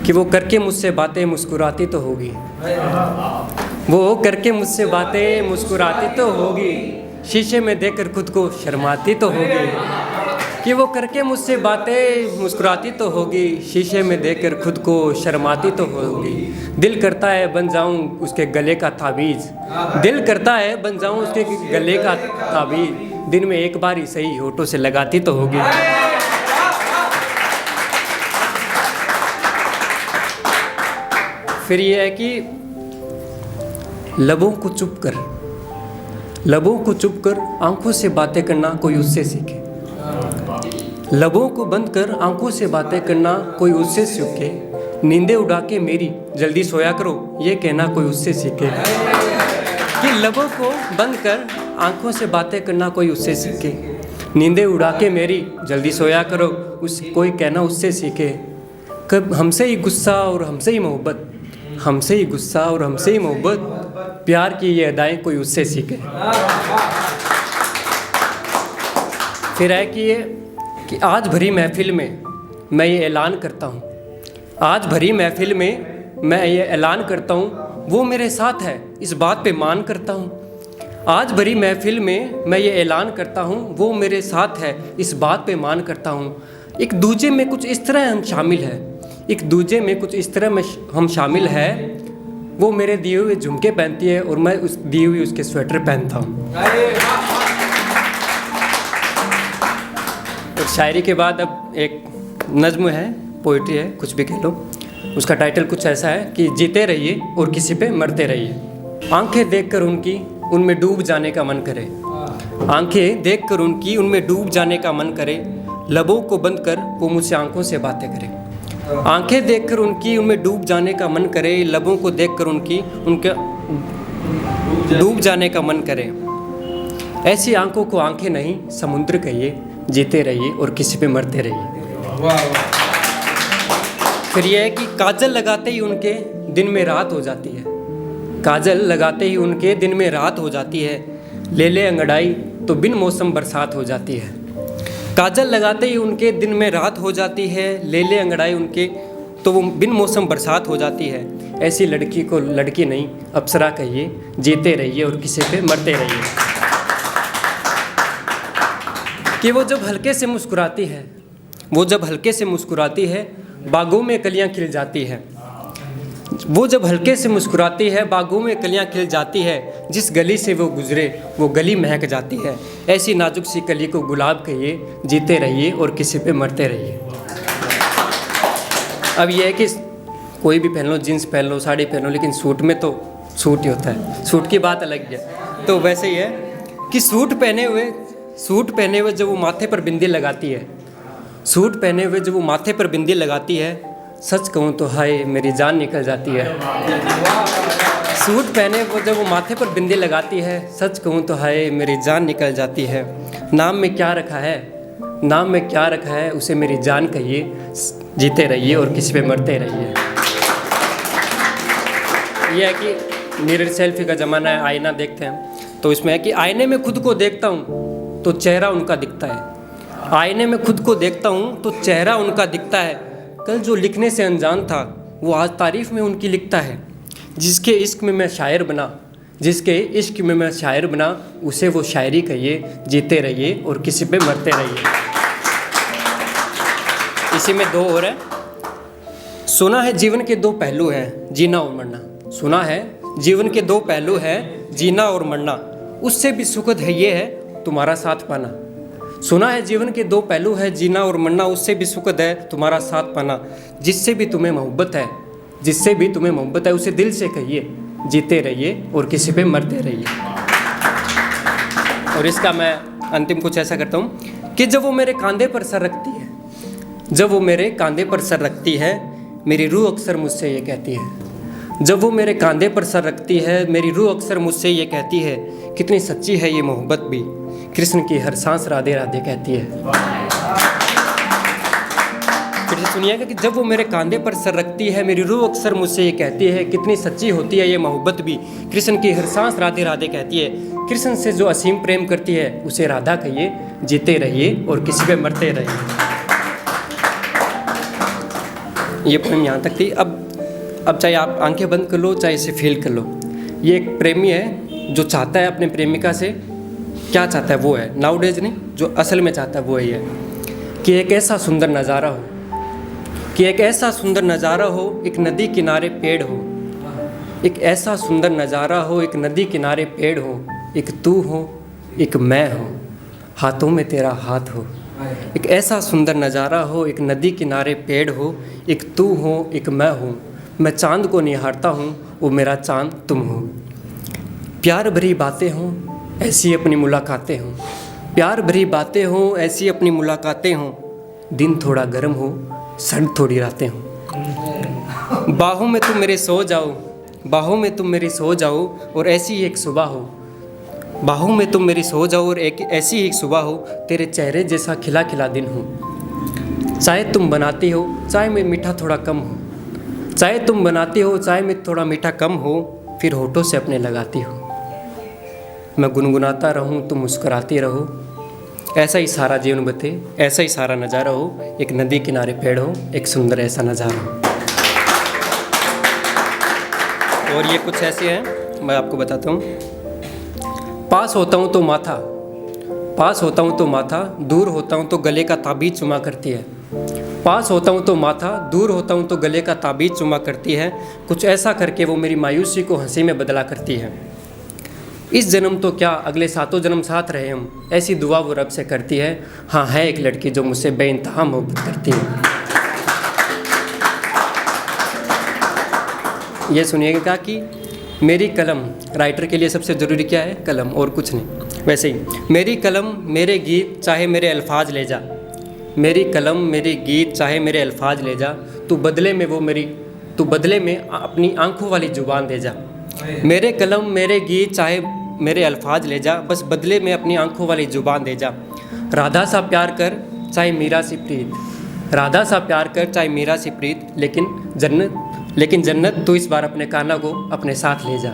कि वो करके मुझसे बातें मुस्कुराती तो होगी, वो करके मुझसे बातें मुस्कुराती तो होगी, शीशे में देखकर खुद को शर्माती तो होगी। कि वो करके मुझसे बातें मुस्कुराती तो होगी, शीशे में देखकर खुद को शर्माती तो होगी। दिल करता है बन जाऊं उसके गले का ताबीज़, दिल करता है बन जाऊं उसके गले का ताबीज़, दिन में एक बार ही सही होठों से लगाती तो होगी। फिर ये है कि लबों को चुप कर, लबों को चुप कर आंखों से बातें करना कोई उससे सीखे, लबों को बंद कर आंखों से बातें करना कोई उससे सीखे, नींदें उड़ा के मेरी जल्दी सोया करो ये कहना कोई उससे सीखे। कि लबों को बंद कर आंखों से बातें करना कोई उससे सीखे, नींदें उड़ा के मेरी जल्दी सोया करो उस कोई कहना उससे सीखे। कब हमसे ही गुस्सा और हमसे ही मोहब्बत, हमसे ही गुस्सा और हमसे ही मोहब्बत, प्यार की ये अदाएं कोई उससे सीखे। फिर है कि आज भरी महफिल में मैं ये ऐलान करता हूँ, आज भरी महफिल में मैं ये ऐलान करता हूँ, वो मेरे साथ है इस बात पे मान करता हूँ। आज भरी महफिल में मैं ये ऐलान करता हूँ, वो मेरे साथ है इस बात पे मान करता हूँ। एक दूजे में कुछ इस तरह हम शामिल हैं, एक दूजे में कुछ इस तरह में हम शामिल है, वो मेरे दिए हुए झुमके पहनती है और मैं उस दिए हुए उसके स्वेटर पहनता हूँ। और शायरी के बाद अब एक नज़्म है, पोइट्री है, कुछ भी कह लो। उसका टाइटल कुछ ऐसा है कि जीते रहिए और किसी पे मरते रहिए। आंखें देखकर उनकी उनमें डूब जाने का मन करे, आंखें देखकर उनकी उनमें डूब जाने का मन करे, लबों को बंद कर वो मुझसे आंखों से बातें करे। आंखें देखकर उनकी उनमें डूब जाने का मन करे, लबों को देखकर उनकी उनके डूब जाने का मन करे। ऐसी आंखों को आंखें नहीं समुद्र कहिए, जीते रहिए और किसी पे मरते रहिए। फिर यह है कि काजल लगाते ही उनके दिन में रात हो जाती है, काजल लगाते ही उनके दिन में रात हो जाती है, ले ले अंगड़ाई तो बिन मौसम बरसात हो जाती है। काजल लगाते ही उनके दिन में रात हो जाती है, ले ले अंगड़ाई उनके तो वो बिन मौसम बरसात हो जाती है। ऐसी लड़की को लड़की नहीं अप्सरा कहिए, जीते रहिए और किसी पे मरते रहिए। कि वो जब हल्के से मुस्कुराती है, वो जब हल्के से मुस्कुराती है, बागों में कलियां खिल जाती है। वो जब हल्के से मुस्कुराती है, बागों में कलियां खिल जाती है, जिस गली से वो गुजरे वो गली महक जाती है। ऐसी नाजुक सी कली को गुलाब कहिए, जीते रहिए और किसी पे मरते रहिए। अब यह है कि कोई भी पहन लो, जीन्स पहन लो, साड़ी पहन लो, लेकिन सूट में तो सूट ही होता है, सूट की बात अलग है। तो वैसे ही है कि सूट पहने हुए जब वो माथे पर बिंदी लगाती है, सूट पहने हुए जब वो माथे पर बिंदी लगाती है, सच कहूँ तो हाय मेरी जान निकल जाती है। सूट पहने वो जब वो माथे पर बिंदी लगाती है, सच कहूँ तो हाय मेरी जान निकल जाती है। नाम में क्या रखा है, नाम में क्या रखा है उसे मेरी जान कहिए, जीते रहिए और किसी पे मरते रहिए। यह है कि मिरर सेल्फी का ज़माना है, आईना देखते हैं तो इसमें है कि आईने में खुद को देखता हूँ तो चेहरा उनका दिखता है, आईने में खुद को देखता हूँ तो चेहरा उनका दिखता है। कल जो लिखने से अनजान था वो आज तारीफ़ में उनकी लिखता है। जिसके इश्क में मैं शायर बना, जिसके इश्क में मैं शायर बना, उसे वो शायरी कहिए, जीते रहिए और किसी पे मरते रहिए। इसी में दो और है। सुना है जीवन के दो पहलू हैं, जीना और मरना। सुना है जीवन के दो पहलू हैं, जीना और मरना, उससे भी सुखद है ये है तुम्हारा साथ पाना। सुना है जीवन के दो पहलू है, जीना और मरना, उससे भी सुखद है तुम्हारा साथ पाना। जिससे भी तुम्हें मोहब्बत है, जिससे भी तुम्हें मोहब्बत है, उसे दिल से कहिए, जीते रहिए और किसी पे मरते रहिए। और इसका मैं अंतिम कुछ ऐसा करता हूँ कि जब वो मेरे कंधे पर सर रखती है, जब वो मेरे कंधे पर सर रखती है, मेरी रूह अक्सर मुझसे ये कहती है। जब वो मेरे कंधे पर सर रखती है, मेरी रूह अक्सर मुझसे ये कहती है, कितनी सच्ची है ये मोहब्बत भी, कृष्ण की हर सांस राधे राधे कहती है। फिर से सुनिएगा कि जब वो मेरे कंधे पर सर रखती है, मेरी रूह अक्सर मुझसे ये कहती है, कितनी सच्ची होती है ये मोहब्बत भी, कृष्ण की हर सांस राधे राधे कहती है। कृष्ण से जो असीम प्रेम करती है उसे राधा कहिए, जीते रहिए और किसी पे मरते रहिए। ये पोएम यहाँ तक थी। अब चाहे आप आंखें बंद कर लो, चाहे इसे फील कर लो। ये एक प्रेमी है जो चाहता है अपने प्रेमिका से, क्या चाहता है वो है, नाउ डेज नहीं, जो असल में चाहता है वो है कि एक ऐसा सुंदर नज़ारा हो, कि एक ऐसा सुंदर नज़ारा हो, एक नदी किनारे पेड़ हो, एक ऐसा सुंदर नज़ारा हो, एक नदी किनारे पेड़ हो, एक तू हो, एक मैं हो, हाथों में तेरा हाथ हो। एक ऐसा सुंदर नज़ारा हो, एक नदी किनारे पेड़ हो, एक तू हो, एक मैं हूँ, मैं चांद को निहारता हूँ, वो मेरा चांद तुम हो। प्यार भरी बातें हों, ऐसी अपनी मुलाकातें हों, प्यार भरी बातें हों, ऐसी अपनी मुलाकातें हों, दिन थोड़ा गर्म हो, सर्द थोड़ी रातें हों। बाहों में तुम मेरे सो जाओ, बाहों में तुम मेरी सो जाओ, और ऐसी ही एक सुबह हो, बाहों में तुम मेरी सो जाओ, और एक ऐसी ही एक सुबह हो, तेरे चेहरे जैसा खिला खिला दिन हो। चाहे तुम बनाती हो, चाहे मैं मीठा थोड़ा कम हो, चाहे तुम बनाती हो, चाहे मैं थोड़ा मीठा कम हो, फिर होठों से अपने लगाती हो। मैं गुनगुनाता रहूं, तुम मुस्कुराती रहो, ऐसा ही सारा जीवन बते, ऐसा ही सारा नज़ारा हो, एक नदी किनारे पेड़ हो, एक सुंदर ऐसा नज़ारा हो। और ये कुछ ऐसे हैं, मैं आपको बताता हूँ। पास होता हूँ तो माथा, पास होता हूँ तो माथा, दूर होता हूँ तो गले का ताबीज़ चुमा करती है। पास होता हूँ तो माथा, दूर होता हूँ तो गले का ताबीज़ चुमा करती है। कुछ ऐसा करके वो मेरी मायूसी को हंसी में बदला करती है। इस जन्म तो क्या, अगले 7 जन्म साथ रहे हम, ऐसी दुआ वो रब से करती है। हाँ, है एक लड़की जो मुझसे बेइंतहा मोहब्बत करती है। ये सुनिएगा कि मेरी कलम, राइटर के लिए सबसे ज़रूरी क्या है? कलम, और कुछ नहीं। वैसे ही मेरी कलम मेरे गीत चाहे मेरे अल्फाज ले जा, मेरी कलम मेरे गीत चाहे मेरे अल्फाज ले जा, तू बदले में अपनी आंखों वाली ज़ुबान दे जा। मेरे कलम मेरे गीत चाहे मेरे अल्फाज ले जा, बस बदले में अपनी आंखों वाली ज़ुबान दे जा। राधा सा प्यार कर चाहे मीरा सी प्रीत, राधा सा प्यार कर चाहे मीरा सी प्रीत, लेकिन जन्नत तू इस बार अपने कान्हा को अपने साथ ले जा।